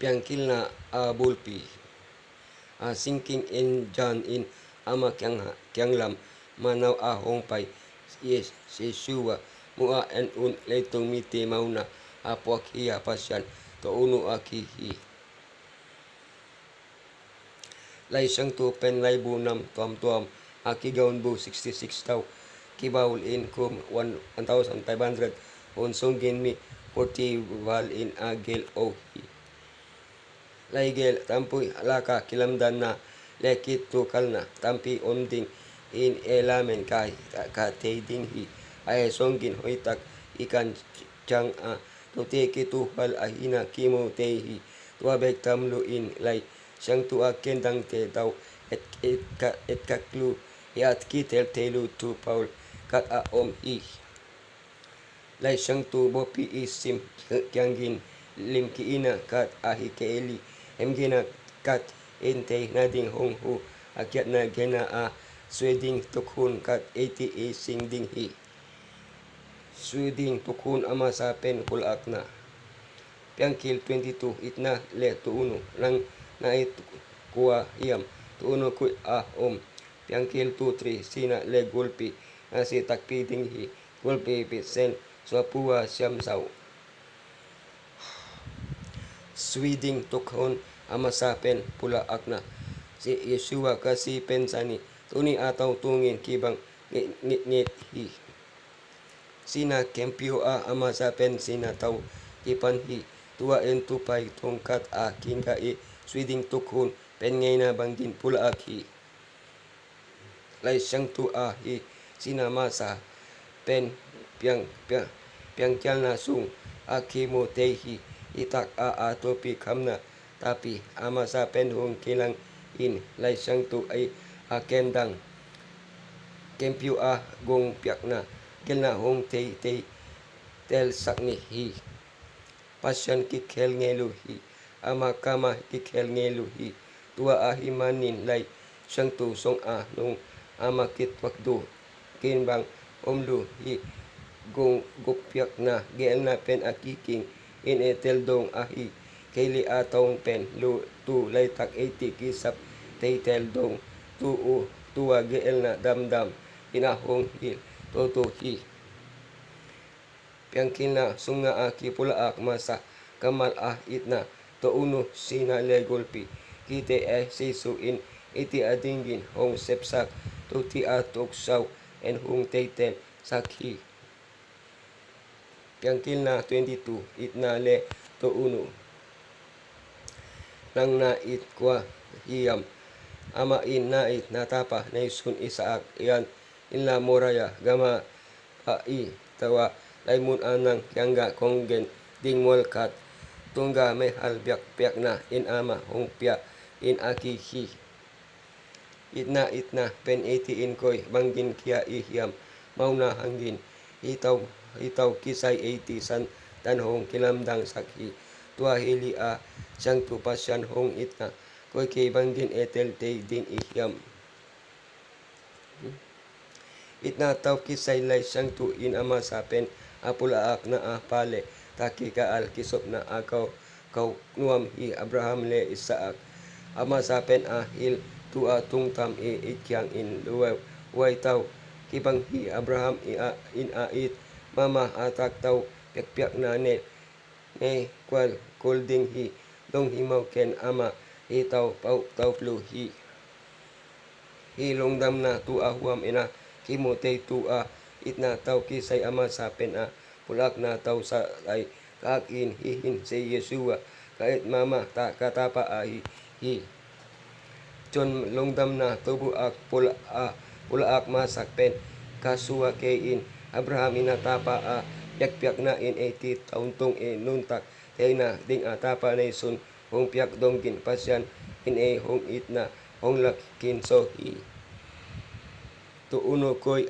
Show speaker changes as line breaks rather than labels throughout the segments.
Piangkil na bulpi. Sinking in John in ama kyang lam manaw ahong pay yes Yeshua mua en un leitong miti mauna apuak hiya pasyan to uno akihi lay siyang tu pen lay bunam tuam akigaon bu 66 taw kibaul in kum 1,500 unsungin mi 40 wal in agil ohi laygel tampuy alaka kilamdan na lekit tukal na tampi onding in elamen ka teiding hi ay songgin hoitak ikan chang tutiki tuhal ahina kimo tehi tuabek tamlu in lay siyang tua kendang te daw et kaklu yat kitel telu tu paul kat om i lay siyang tu bopi isim kyangin limki ina kat ahi keeli emgina kat ente nading hong hu akyat na gena sweding tukhun kat 80 sing ding hi sweding tukhun ama sa pen hulak na piangkil 22 itna le tuuno lang na it kuwa iyam tuuno ku om piangkil 23 sina le gulpi na si takpi ding hi gulpi pisen swapua siyam saw sweding tukhun ama sa pen pulaak na si Yeshua kasi pensani tuni ataw tungin kibang ngit hi sina kempyo ama sa pen sina taw kipan hi tua en tupay tungkat kinga sweding tukhun pen ngay na banggin pulaak hi lay siyang tua hi sina masa pen piangkyal na sung akimo tehi itak atopi kamna tapi ama sa pen hong kilang in lay siyang tu ay kendang kempyo gong piak na kilna hong tel sakni hi pasyan kikel ngelu hi ama kama kikel ngelu hi tua himanin lay siyang tu song nung ama kitwakdo kinbang omlu hi gong gupyak na gel na pen akiking in etel dong ahi kaili atong pen lu tu lay tak 80 kisap teitel dong tua gel na damdam inahong hi toto hi piangkin na sunga aki pulaak masa kamal itna to uno sina le golpi kite sisu in iti adingin hong sepsak tuti atok saw en hong teitel sakhi piangkil na 22 itna le to uno nang na it kwa hiyam ama in na it natapa na isun isaak iyan inla moraya gama tawa laymun anang kyangga konggen dingwal kat tungga mehal biak na in ama hong pia in akihi itna pen iti in koy banggin kia ihiyam mauna hangin itaw kisay 80 san tan hong kilamdang sakhi tua hili siyang tupasyan hong itna koy kay banggin etel tey ding ihiyam itna taw kisay lay siyang tu in ama sa pen apulaak na pale taki kaal kisop na akaw nuam hi Abraham le Isaak ama sa pen hil tua tungtam ikyang in luway taw kibang hi Abraham in ait mama atak taw piak na ne kwal kulding hi dong himaw ken ama itaw taw flu hi longdam na tua huam ina kimotay tua itna taw kisay ama sa pen pulak na taw sa ay kakin hihin si Yeshua kait mama katapa hi John longdam na tubuak pulaak masak pen kasua kein Abraham inatapa piak na in 80 tauntong nuntak kay na ding atapa na isun hong piak donggin pasyan in hong itna hong lakin sohi tuuno koy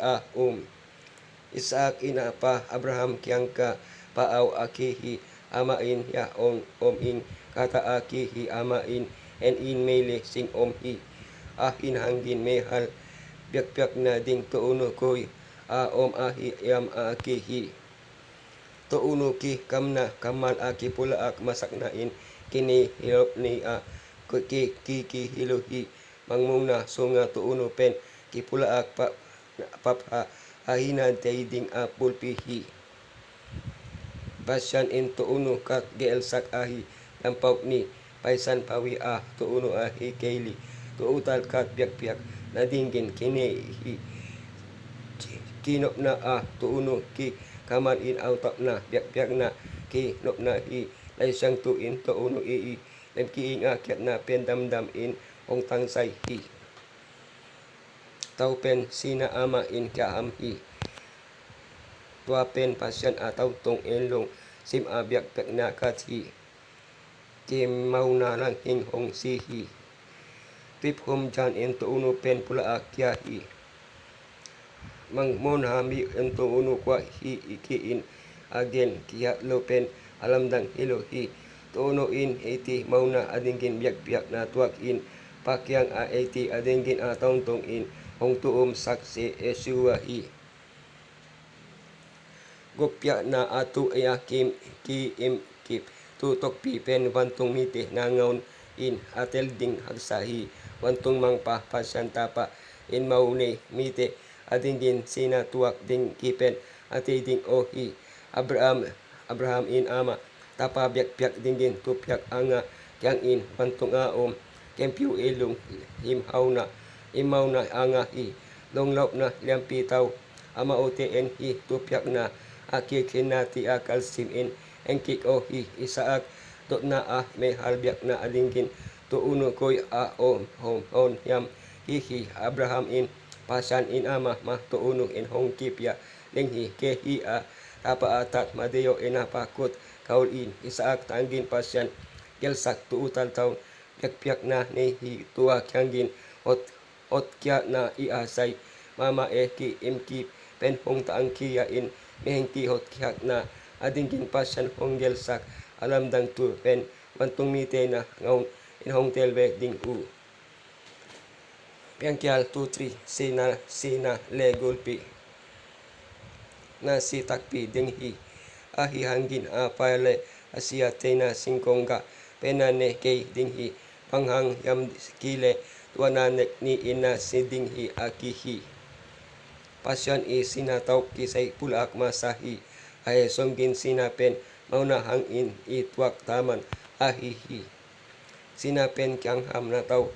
Isaak inapa Abraham kyang ka paaw akihi amain ya om in kata akihi amain en in mele sing hi ahin hangin mehal piak na ding tuuno koy om ahi yam akihi tuuno ki kamna kamal aki pulaak masaknain kini hilop ni kikihiluhi mangmuna sunga tuuno pen kipulaak papha ahina dayding pulpihi pasyan in tuuno kat geelsak ahi lampaw ni paisan pawi tuuno ahi keili tuutal kat piak nadinggin kini kinop na tuuno ki kamal in autak na piak na ki nop na laisang tuin tuuno lem kiing akyat na pen damdam in ong tangsay tau pen sina ama in kaam tua pen pasyan tau tong enlong sim biak na kat kim mau na lang hing hong pip hom jan in tuuno pen pula akya mang mon hami en tuuno kwa ikiin again kiya lopen alamdang hilo tuuno in mau na adinggin biak na tuak in pakyang adinggin tong tong in hong tuum saksi esua gopya na atu kim kip tutok pi pen wantong miti nangaon in atel ding hagsahi wantong mang pasyan tapa in maune miti adinggin sina tuak ding kipen ati ding Abraham in ama tapa biak dinggin tupyak anga kyang in wantong kempyu ilong imaw na anga longlop na liampi tau ama oten tupyak na akikinati kalsim in engkik isaak tot na me halbyak na adinggin tuuno koy on yam Abraham in pasan in ama tuuno in hong kipya linghi ke tapa atat madeo pakot kaul in isaak tanggin pasyan gelsak tuutal taon piak na ni tua kyangin ot kya na iasay mama ki imki pen hong taang kiya in mehengki hot kyak na adinggin pasyan hong gelsak alamdang tu pen wantong mite na ngaon in hong telwe ding Piangkyal 2-3 sina le gulpi na si takpi dinghi hangin pale asia tena singkongga penane kay dinghi panghang yam kile tuananek ni ina si dinghi akihi pasyan sinataw kisay pulak masahi songgin sinapen maunahang in tuak taman ahihi sinapen kyang ham na taw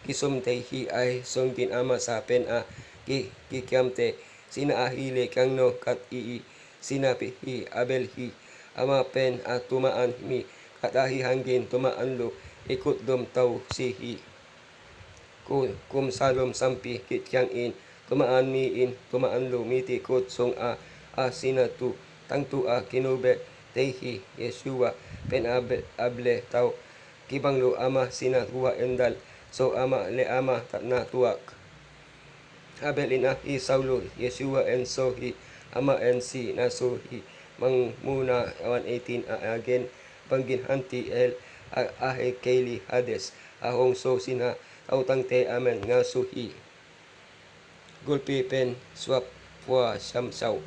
kisumtehi songgin ama sapen kikyamte sina ahile kyang no kat sinapi abelhi ama pen tumaan mi katahi hangin tumaan lo ikut dom taw sihi kum salom sampi kityang in tumaan mi in tumaan lo miti kot song sinatu tangtu kinube tehi Yeshua pen able taw kibang lo ama sinatuwa endal so ama le ama na tuak abel in Saulo Yeshua en so ama en si na so mang muna 118 again banggin hanti el Kayli Hades ahong so sina autang te amen nga so gulpi pen swap pua samsaw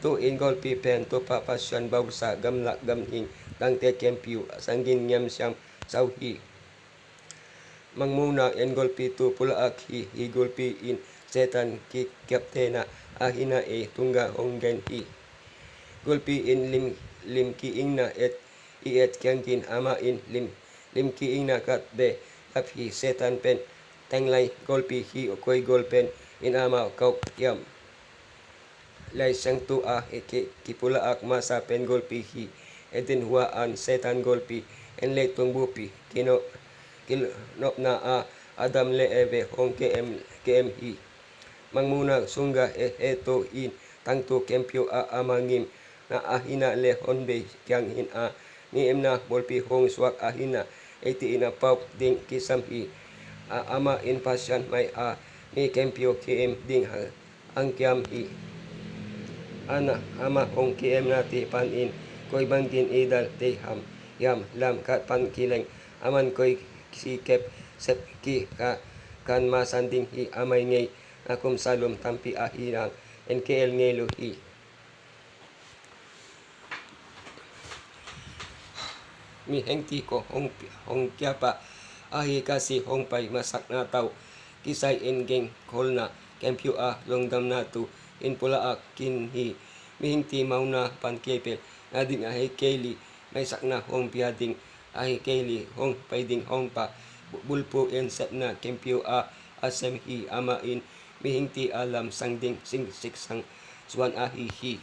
to in gulpi pen to papasyan bawsa gamlak gamhing tang te kempyu sanggin nyam siyam sawhi mangmuna en golpi tu pulaak golpi in setan ki kaptena ahina tungga honggen golpi in lim kiing na iet kyangkin ama in lim kiing na kat be aphi setan pen tanglay golpi okoy golpen in ama kau yam lay sang tu kipulaak masa pen golpi edin huaan setan golpi en letong bupi kinop na Adam leebe hong KM mangmuna sungga eto in tangto kempyo amangim na ahina le honbe kyang in niem na bolpi hong swak ahina iti ina pau ding kisam ama in pasyan may ni kempyo KM ding ang kyam ana ama hong KM nati pan in koy banggin idal te yam lam kat pan kileng aman koy sikep sep ki kan masanding amay ngay akum salom tampi ahirang NKL ngelo mi hengti ko hong kiapa ahi kasi hong pay masak na taw kisay engeng kol na kempyo longdam na tu in pula kinhi mihingti mauna pan kepel nading ahi keli may sakna hong piading ahi keli hong paiding hong pa bulpo en set na kempyo asem hi ama in mihingti alam sangding sing siksang suan ahi hi